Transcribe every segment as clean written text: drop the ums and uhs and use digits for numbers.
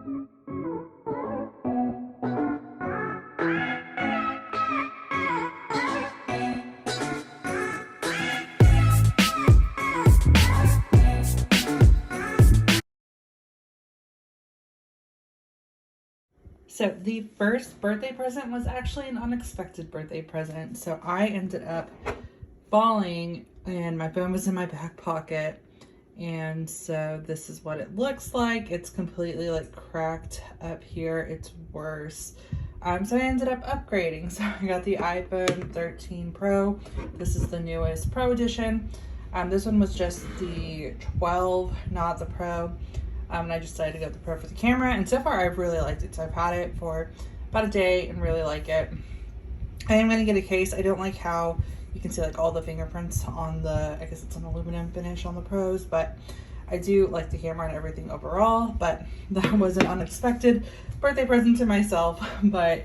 So the first birthday present was actually an unexpected birthday present. So I ended up falling and my phone was in my back pocket. And so this is what it looks like. It's completely like cracked up here. It's worse. So I ended up upgrading. So I got the iPhone 13 Pro. This is the newest Pro edition. This one was just the 12, not the Pro. And I just decided to go with the Pro for the camera. And so far I've really liked it. So I've had it for about a day and really like it. I am gonna get a case. I don't like how you can see like all the fingerprints on the, I guess it's an aluminum finish on the Pros, but I do like the camera and everything overall. But that was an unexpected birthday present to myself, but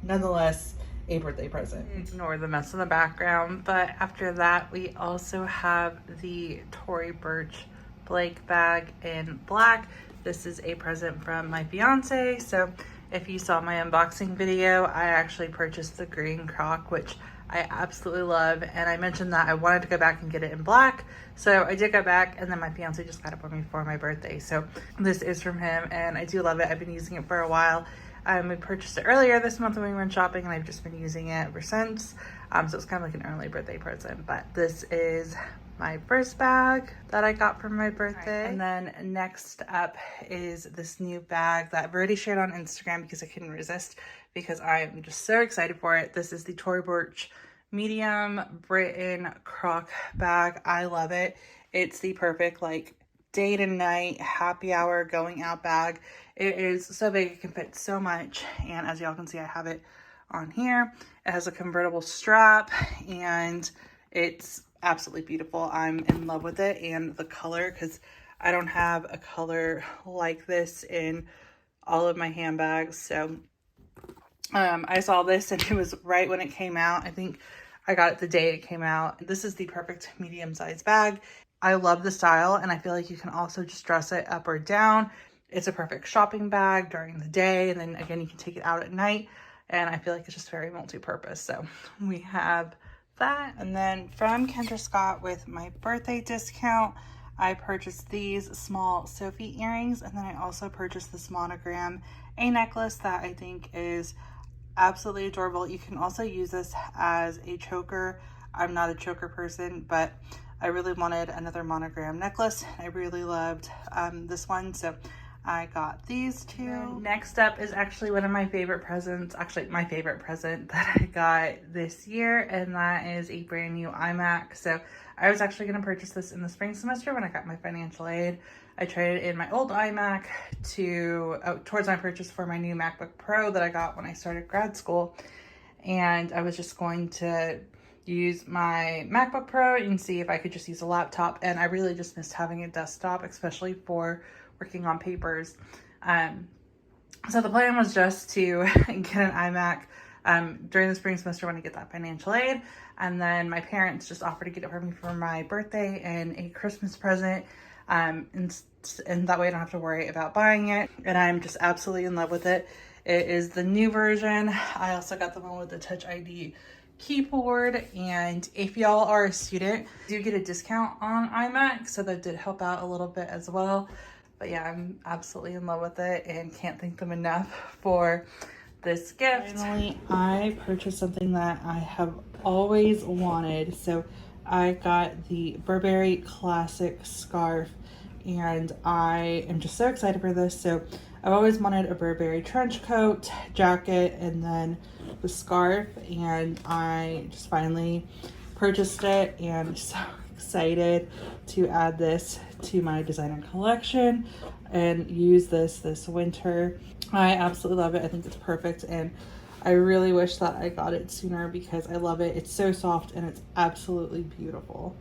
nonetheless a birthday present. Ignore the mess in the background. But after that, we also have the Tory Burch Blake bag in black. This is a present from my fiance. So if you saw my unboxing video, I actually purchased the green CROC, which I absolutely love. And I mentioned that I wanted to go back and get it in black. So I did go back, and then my fiance just got it for me for my birthday. So this is from him and I do love it. I've been using it for a while. We purchased it earlier this month when we went shopping, and I've just been using it ever since. So it's kind of like an early birthday present, but this is my first bag that I got for my birthday. Right. And then next up is this new bag that I've already shared on Instagram because I couldn't resist, because I am just so excited for it. This is the Tory Burch medium Britten CROC bag. I love it. It's the perfect like day to night happy hour going out bag. It is so big, it can fit so much, and as y'all can see, I have it on here. It has a convertible strap and it's absolutely beautiful. I'm in love with it, and the color, because I don't have a color like this in all of my handbags. So I saw this and it was right when it came out. I think I got it the day it came out. This is the perfect medium-sized bag. I love the style, and I feel like you can also just dress it up or down. It's a perfect shopping bag during the day, and then again you can take it out at night, and I feel like it's just very multi-purpose. So we have that. And then from Kendra Scott, with my birthday discount, I purchased these small Sophie earrings, and then I also purchased this monogram A necklace that I think is absolutely adorable. You can also use this as a choker. I'm not a choker person, but I really wanted another monogram necklace. I really loved this one, so I got these two. Next up is actually one of my favorite presents, actually my favorite present that I got this year, and that is a brand new iMac. So I was actually going to purchase this in the spring semester when I got my financial aid. I traded in my old iMac towards my purchase for my new MacBook Pro that I got when I started grad school, and I was just going to use my MacBook Pro and see if I could just use a laptop, and I really just missed having a desktop, especially for working on papers. So the plan was just to get an iMac during the spring semester when I get that financial aid, and then my parents just offered to get it for me for my birthday and a Christmas present, and that way I don't have to worry about buying it, and I'm just absolutely in love with it. It is the new version. I also got the one with the Touch ID keyboard, and if y'all are a student, you do get a discount on iMac, so that did help out a little bit as well. But yeah, I'm absolutely in love with it and can't thank them enough for this gift. Finally, I purchased something that I have always wanted. So I got the Burberry classic scarf, and I am just so excited for this. So I've always wanted a Burberry trench coat, jacket, and then the scarf, and I just finally purchased it, and so excited to add this to my designer collection and use this winter. I absolutely love it. I think it's perfect, and I really wish that I got it sooner because I love it. It's so soft and it's absolutely beautiful.